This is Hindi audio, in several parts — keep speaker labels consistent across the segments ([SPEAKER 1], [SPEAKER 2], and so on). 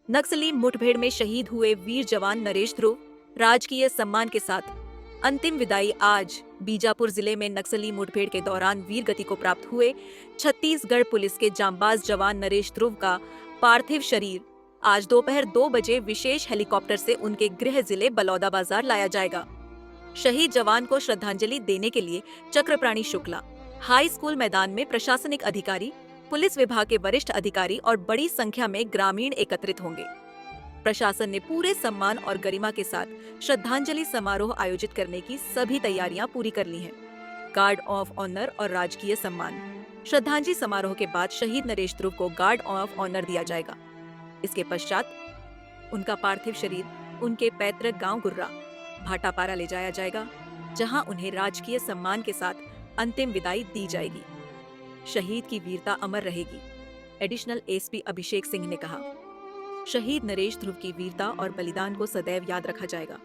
[SPEAKER 1] नक्सली मुठभेड़ में शहीद हुए वीर जवान नरेश ध्रुव राजकीय सम्मान के साथ अंतिम विदाई आज बीजापुर जिले में नक्सली मुठभेड़ के दौरान वीर गति को प्राप्त हुए छत्तीसगढ़ पुलिस के जांबाज जवान नरेश ध्रुव का पार्थिव शरीर आज दोपहर 2 बजे विशेष हेलीकॉप्टर से उनके गृह जिले बलौदाबाजार लाया जाएगा। शहीद जवान को श्रद्धांजलि देने के लिए चक्रप्राणी शुक्ला हाई स्कूल मैदान में प्रशासनिक अधिकारी, पुलिस विभाग के वरिष्ठ अधिकारी और बड़ी संख्या में ग्रामीण एकत्रित होंगे। प्रशासन ने पूरे सम्मान और गरिमा के साथ श्रद्धांजलि समारोह आयोजित करने की सभी तैयारियां पूरी कर ली हैं। गार्ड ऑफ ऑनर और राजकीय सम्मान। श्रद्धांजलि समारोह के बाद शहीद नरेश ध्रुव को गार्ड ऑफ ऑनर दिया जाएगा। इसके पश्चात उनका पार्थिव शरीर उनके पैतृक गांव गुर्रा भाटापारा ले जाया जाएगा, जहां उन्हें राजकीय सम्मान के साथ अंतिम विदाई दी जाएगी। शहीद की वीरता अमर रहेगी, एडिशनल एसपी अभिषेक सिंह ने कहा। शहीद नरेश ध्रुव की वीरता और बलिदान को सदैव याद रखा जाएगा।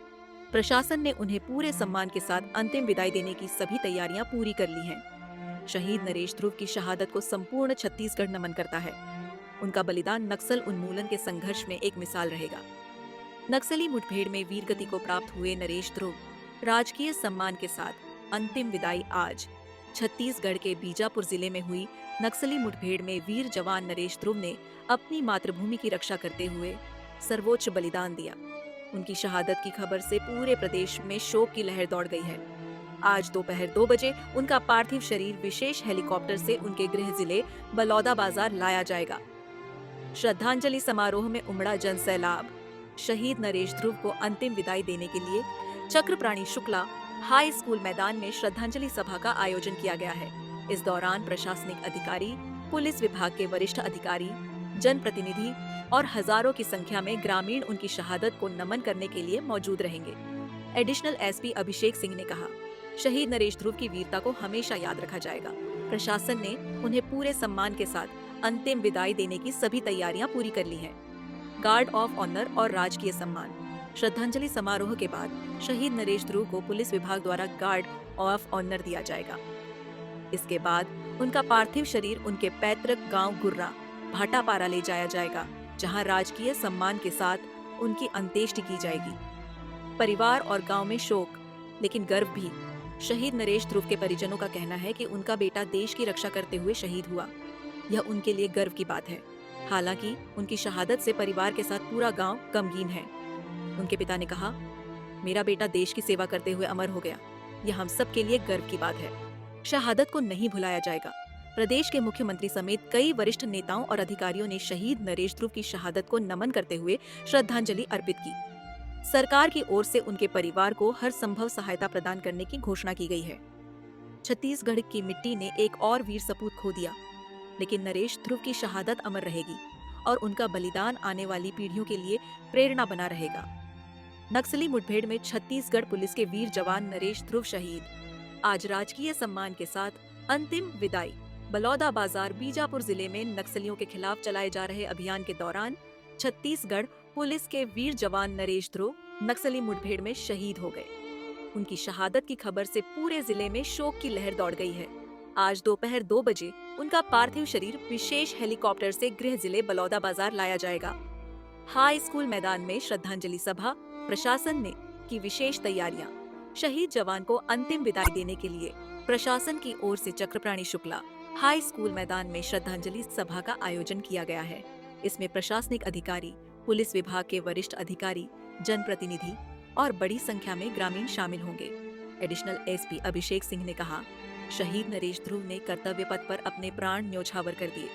[SPEAKER 1] प्रशासन ने उन्हें पूरे सम्मान के साथ अंतिम विदाई देने की सभी तैयारियां पूरी कर ली हैं। शहीद नरेश ध्रुव की शहादत को संपूर्ण छत्तीसगढ़ नमन करता है। उनका बलिदान नक्सल उन्मूलन के संघर्ष में एक मिसाल रहेगा। नक्सली मुठभेड़ में वीर गति को प्राप्त हुए नरेश ध्रुव राजकीय सम्मान के साथ अंतिम विदाई आज छत्तीसगढ़ के बीजापुर जिले में हुई। नक्सली मुठभेड़ में वीर जवान नरेश ध्रुव ने अपनी मातृभूमि की रक्षा करते हुए सर्वोच्च बलिदान दिया। उनकी शहादत की खबर से पूरे प्रदेश में शोक की लहर दौड़ गई है। आज दोपहर 2 बजे उनका पार्थिव शरीर विशेष हेलीकॉप्टर से उनके गृह जिले बलौदाबाजार लाया जाएगा। श्रद्धांजलि समारोह में उमड़ा जन सैलाब। शहीद नरेश ध्रुव को अंतिम विदाई देने के लिए चक्रप्राणी शुक्ला हाई स्कूल मैदान में श्रद्धांजलि सभा का आयोजन किया गया है। इस दौरान प्रशासनिक अधिकारी, पुलिस विभाग के वरिष्ठ अधिकारी, जनप्रतिनिधि और हजारों की संख्या में ग्रामीण उनकी शहादत को नमन करने के लिए मौजूद रहेंगे। एडिशनल एसपी अभिषेक सिंह ने कहा, शहीद नरेश ध्रुव की वीरता को हमेशा याद रखा जाएगा। प्रशासन ने उन्हें पूरे सम्मान के साथ अंतिम विदाई देने की सभी तैयारियां पूरी कर ली हैं। गार्ड ऑफ ऑनर और राजकीय सम्मान। श्रद्धांजलि समारोह के बाद शहीद नरेश ध्रुव को पुलिस विभाग द्वारा गार्ड ऑफ ऑनर दिया जाएगा। इसके बाद उनका पार्थिव शरीर उनके पैतृक गांव गुर्रा भाटापारा ले जाया जाएगा, जहां राजकीय सम्मान के साथ उनकी अंत्येष्टि की जाएगी। परिवार और गांव में शोक लेकिन गर्व भी। शहीद नरेश ध्रुव के परिजनों का कहना है कि उनका बेटा देश की रक्षा करते हुए शहीद हुआ। यह उनके लिए गर्व की बात है। हालांकि उनकी शहादत से परिवार के साथ पूरा गांव गमगीन है। उनके पिता ने कहा, मेरा बेटा देश की सेवा करते हुए अमर हो गया। यह हम सब के लिए गर्व की बात है। शहादत को नहीं भुलाया जाएगा। प्रदेश के मुख्यमंत्री समेत कई वरिष्ठ नेताओं और अधिकारियों ने शहीद नरेश ध्रुव की शहादत को नमन करते हुए श्रद्धांजलि अर्पित की। सरकार की ओर से उनके परिवार को हर संभव सहायता प्रदान करने की घोषणा की गई है। छत्तीसगढ़ की मिट्टी ने एक और वीर सपूत खो दिया, लेकिन नरेश ध्रुव की शहादत अमर रहेगी और उनका बलिदान आने वाली पीढ़ियों के लिए प्रेरणा बना रहेगा। नक्सली मुठभेड़ में छत्तीसगढ़ पुलिस के वीर जवान नरेश ध्रुव शहीद। आज राजकीय सम्मान के साथ अंतिम विदाई। बलौदाबाजार बीजापुर जिले में नक्सलियों के खिलाफ चलाए जा रहे अभियान के दौरान छत्तीसगढ़ पुलिस के वीर जवान नरेश ध्रुव नक्सली मुठभेड़ में शहीद हो गए। उनकी शहादत की खबर से पूरे जिले में शोक की लहर दौड़ गई है। आज दोपहर 2 बजे उनका पार्थिव शरीर विशेष हेलीकॉप्टर से गृह जिले बलौदाबाजार लाया जाएगा। हाई स्कूल मैदान में श्रद्धांजलि सभा। प्रशासन ने की विशेष तैयारियां। शहीद जवान को अंतिम विदाई देने के लिए प्रशासन की ओर से चक्रप्राणी शुक्ला हाई स्कूल मैदान में श्रद्धांजलि सभा का आयोजन किया गया है। इसमें प्रशासनिक अधिकारी, पुलिस विभाग के वरिष्ठ अधिकारी, जनप्रतिनिधि और बड़ी संख्या में ग्रामीण शामिल होंगे। एडिशनल एसपी अभिषेक सिंह ने कहा, शहीद नरेश ध्रुव ने कर्तव्य पथ पर अपने प्राण न्योछावर कर दिए।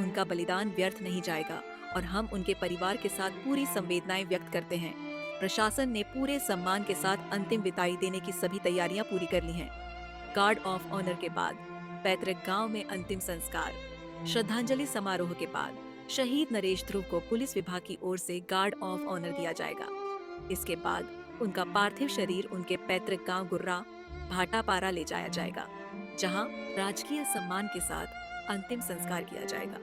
[SPEAKER 1] उनका बलिदान व्यर्थ नहीं जाएगा और हम उनके परिवार के साथ पूरी संवेदनाएं व्यक्त करते हैं। प्रशासन ने पूरे सम्मान के साथ अंतिम विदाई देने की सभी तैयारियां पूरी कर ली हैं। गार्ड ऑफ ऑनर के बाद पैतृक गांव में अंतिम संस्कार। श्रद्धांजलि समारोह के बाद शहीद नरेश ध्रुव को पुलिस विभाग की ओर से गार्ड ऑफ ऑनर दिया जाएगा। इसके बाद उनका पार्थिव शरीर उनके पैतृक गांव गुर्रा भाटापारा ले जाया जाएगा, जहां राजकीय सम्मान के साथ अंतिम संस्कार किया जाएगा।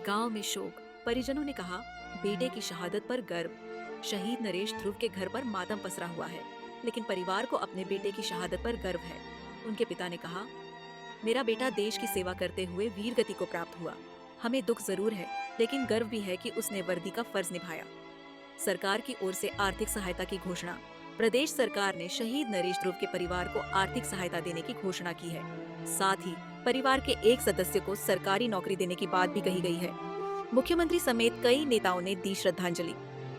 [SPEAKER 1] गांव में शोक। परिजनों ने कहा, बेटे की शहादत पर गर्व। शहीद नरेश ध्रुव के घर पर मातम पसरा हुआ है, लेकिन परिवार को अपने बेटे की शहादत पर गर्व है। उनके पिता ने कहा, मेरा बेटा देश की सेवा करते हुए वीर गति को प्राप्त हुआ। हमें दुख जरूर है, लेकिन गर्व भी है कि उसने वर्दी का फर्ज निभाया। सरकार की ओर से आर्थिक सहायता की घोषणा। प्रदेश सरकार ने शहीद नरेश ध्रुव के परिवार को आर्थिक सहायता देने की घोषणा की है। साथ ही परिवार के एक सदस्य को सरकारी नौकरी देने की बात भी कही गई है। मुख्यमंत्री समेत कई नेताओं ने दी श्रद्धांजलि।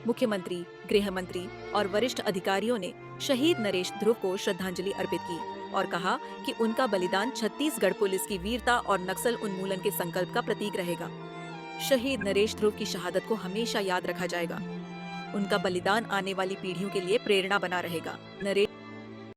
[SPEAKER 1] मुख्यमंत्री, गृह मंत्री और वरिष्ठ अधिकारियों ने शहीद नरेश ध्रुव को श्रद्धांजलि अर्पित की और कहा कि उनका बलिदान छत्तीसगढ़ पुलिस की वीरता और नक्सल उन्मूलन के संकल्प का प्रतीक रहेगा। शहीद नरेश ध्रुव की शहादत को हमेशा याद रखा जाएगा। उनका बलिदान आने वाली पीढ़ियों के लिए प्रेरणा बना रहेगा। नरेश